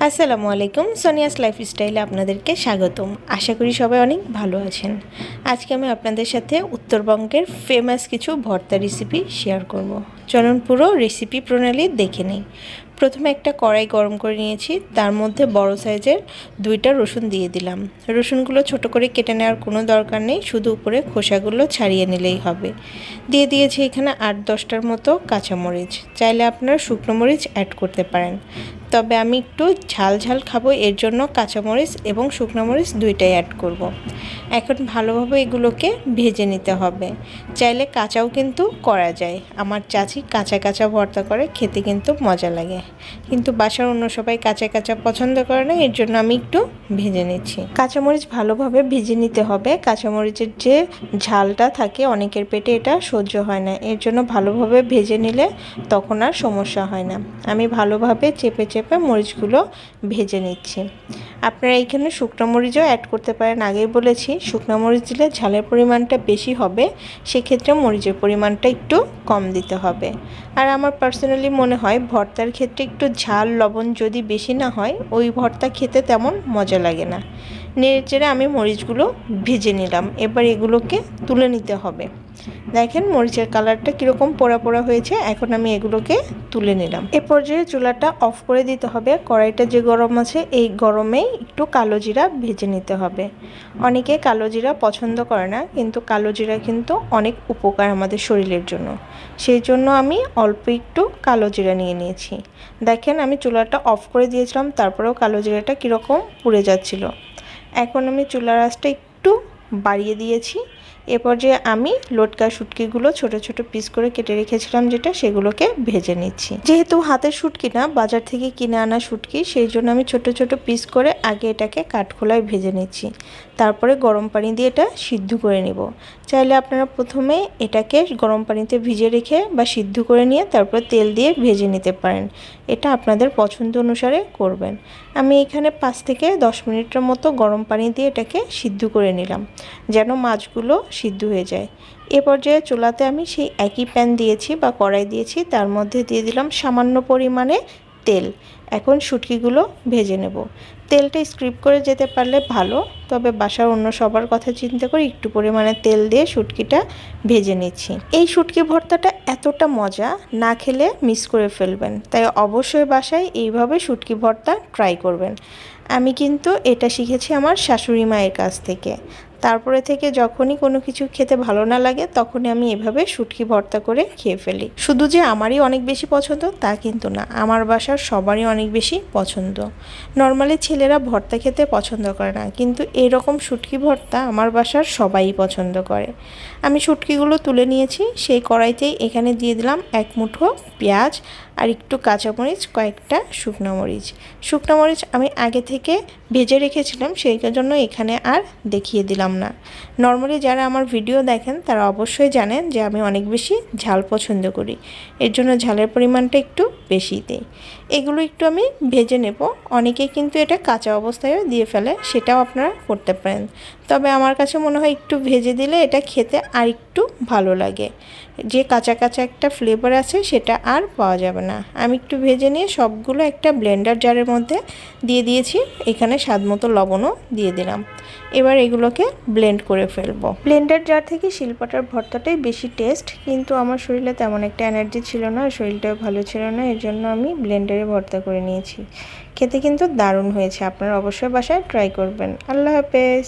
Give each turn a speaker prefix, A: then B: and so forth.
A: আসসালামু আলাইকুম, সোনিয়াস লাইফস্টাইলে আপনাদেরকে স্বাগতম। আশা করি সবাই অনেক ভালো আছেন। আজকে আমি আপনাদের সাথে উত্তরবঙ্গের ফেমাস কিছু ভর্তা রেসিপি শেয়ার করব। চলুন পুরো রেসিপি প্রণালী দেখে নিই। প্রথমে একটা কড়াই গরম করে নিয়েছি, তার মধ্যে বড় সাইজের 2টা রসুন দিয়ে দিলাম। রসুনগুলো ছোট করে কেটে নেওয়ার কোনো দরকার নেই, শুধু উপরে খোসাগুলো ছাড়িয়ে নিলেই হবে। দিয়ে দিয়েছি এখানে 8-10টার মতো কাঁচামরিচ, চাইলে আপনারা শুকনো মরিচ অ্যাড করতে পারেন, তবে আমি একটু ঝাল ঝাল খাবো, এর জন্য কাঁচামরিচ এবং শুকনো মরিচ দুইটাই অ্যাড করব। এখন ভালোভাবে এগুলোকে ভেজে নিতে হবে। চাইলে কাঁচাও কিন্তু করা যায়, আমার চাচি কাঁচা কাঁচা ভর্তা করে, খেতে কিন্তু মজা লাগে, কিন্তু বাসার অন্য সবাই কাঁচা কাঁচা পছন্দ করে না, এর জন্য আমি একটু ভেজে নিচ্ছি। কাঁচামরিচ ভালোভাবে ভেজে নিতে হবে। কাঁচামরিচের যে ঝালটা থাকে অনেকের পেটে এটা সহ্য হয় না, এর জন্য ভালোভাবে ভেজে নিলে তখন আর সমস্যা হয় না। আমি ভালোভাবে চেপে চেপে মরিচগুলো ভেজে নিচ্ছি। আপনারা এখানে শুকনো মরিচও অ্যাড করতে পারেন, আগেই বলেছি শুকনো মরিচ দিলে ঝালের পরিমাণটা বেশি হবে, সেক্ষেত্রে মরিচের পরিমাণটা একটু কম দিতে হবে। আর আমার পার্সোনালি মনে হয় ভর্তার ক্ষেত্রে একটু ঝাল লবণ যদি বেশি না হয়, ওই ভর্তা খেতে তেমন মজা লাগে না। নেড়েচেড়ে আমি মরিচগুলো ভেজে নিলাম। এবার এগুলোকে তুলে নিতে হবে। দেখেন মরিচের কালারটা কীরকম পোড়া পোড়া হয়েছে। এখন আমি এগুলোকে তুলে নিলাম। এ পর্যায়ে চুলাটা অফ করে দিতে হবে। কড়াইটা যে গরম আছে, এই গরমেই একটু কালো জিরা ভেজে নিতে হবে। অনেকে কালো জিরা পছন্দ করে না, কিন্তু কালো জিরা কিন্তু অনেক উপকার আমাদের শরীরের জন্য, সেই জন্য আমি অল্প একটু কালো জিরা নিয়ে নিয়েছি। দেখেন আমি চুলাটা অফ করে দিয়েছিলাম, তারপরেও কালো জিরাটা কীরকম পুড়ে যাচ্ছিল। এখন আমি চুলার আঁচটা একটু বাড়িয়ে দিয়েছি। এ পর্যায়ে আমি লটকা শুটকিগুলো ছোট ছোট পিস করে কেটে রেখেছিলাম, সেগুলোকে ভেজে নিচ্ছি। যেহেতু হাতের শুটকি না, বাজার থেকে কিনে আনা শুটকি, সেই জন্য আমি ছোট ছোট পিস করে আগে এটাকে কাঠখোলায় ভেজে নিচ্ছি। তারপরে গরম পানি দিয়ে এটা সিদ্ধ করে নেব। চাইলে আপনারা প্রথমে এটাকে গরম পানিতে ভিজে রেখে বা সিদ্ধ করে নিয়ে তারপর তেল দিয়ে ভেজে নিতে পারেন, এটা আপনাদের পছন্দ অনুসারে করবেন। আমি এখানে 5 থেকে 10 মিনিটের মতো গরম পানি দিয়ে এটাকে সিদ্ধ করে নিলাম, যেন মাছগুলো সিদ্ধ হয়ে যায়। এ পর্যায়ে চুলাতে আমি সেই একই প্যান দিয়েছি বা কড়াই দিয়েছি, তার মধ্যে দিয়ে দিলাম সামান্য পরিমাণে তেল। এখন শুটকিগুলো ভেজে নেব। তেলটা স্ক্রিপ করে যেতে পারলে ভালো, তবে বাসার অন্য সবার কথা চিন্তা করে একটু পরিমাণে তেল দিয়ে শুটকিটা ভেজে নিচ্ছি। এই শুটকি ভর্তাটা এতটা মজা, না খেলে মিস করে ফেলবেন, তাই অবশ্যই বাসায় এইভাবে শুটকি ভর্তা ট্রাই করবেন। আমি কিন্তু এটা শিখেছি আমার শাশুড়ি মায়ের কাছ থেকে। তারপরে থেকে যখনই কোনো কিছু খেতে ভালো না লাগে, তখনই আমি এভাবে শুটকি ভর্তা করে খেয়ে ফেলি। শুধু যে আমারই অনেক বেশি পছন্দ তা কিন্তু না, আমার বাসার সবারই অনেক বেশি পছন্দ। নর্মালি ছেলেরা ভর্তা খেতে পছন্দ করে না, কিন্তু এরকম শুটকি ভর্তা আমার বাসার সবাই পছন্দ করে। আমি শুটকিগুলো তুলে নিয়েছি। সেই কড়াইতেই এখানে দিয়ে দিলাম 1 মুঠো পেঁয়াজ আর একটু কাঁচামরিচ, কয়েকটা শুকনো মরিচ। শুকনো মরিচ আমি আগে থেকে ভেজে রেখেছিলাম, সেই জন্য এখানে আর দেখিয়ে দিলাম না। নর্মালি যারা আমার ভিডিও দেখেন তারা অবশ্যই জানেন যে আমি অনেক বেশি ঝাল পছন্দ করি, এর জন্য ঝালের পরিমাণটা একটু বেশি দিই। এগুলো একটু আমি ভেজে নেব। অনেকে কিন্তু এটা কাঁচা অবস্থায়ও দিয়ে ফেলে, সেটাও আপনারা করতে পারেন, তবে আমার কাছে মনে হয় একটু ভেজে দিলে এটা খেতে আর একটু ভালো লাগে। যে কাঁচা কাঁচা একটা ফ্লেভার আছে সেটা আর পাওয়া যাবে না। আমি একটু ভেজে নিয়ে সবগুলো একটা ব্লেন্ডার জারের মধ্যে দিয়ে দিয়েছি। এখানে স্বাদমতো লবণও দিয়ে দিলাম। এবার এগুলোকে ব্লেন্ড করে ফেলবো। ব্লেন্ডার জার থেকে শিলপাটার ভর্তাটাই বেশি টেস্ট, কিন্তু আমার শরীরে তেমন একটা এনার্জি ছিল না, শরীরটাও ভালো ছিল না, এর জন্য আমি ব্লেন্ডারে ভর্তা করে নিয়েছি। খেতে কিন্তু দারুণ হয়েছে, আপনারা অবশ্যই বাসায় ট্রাই করবেন। আল্লাহ হাফেজ।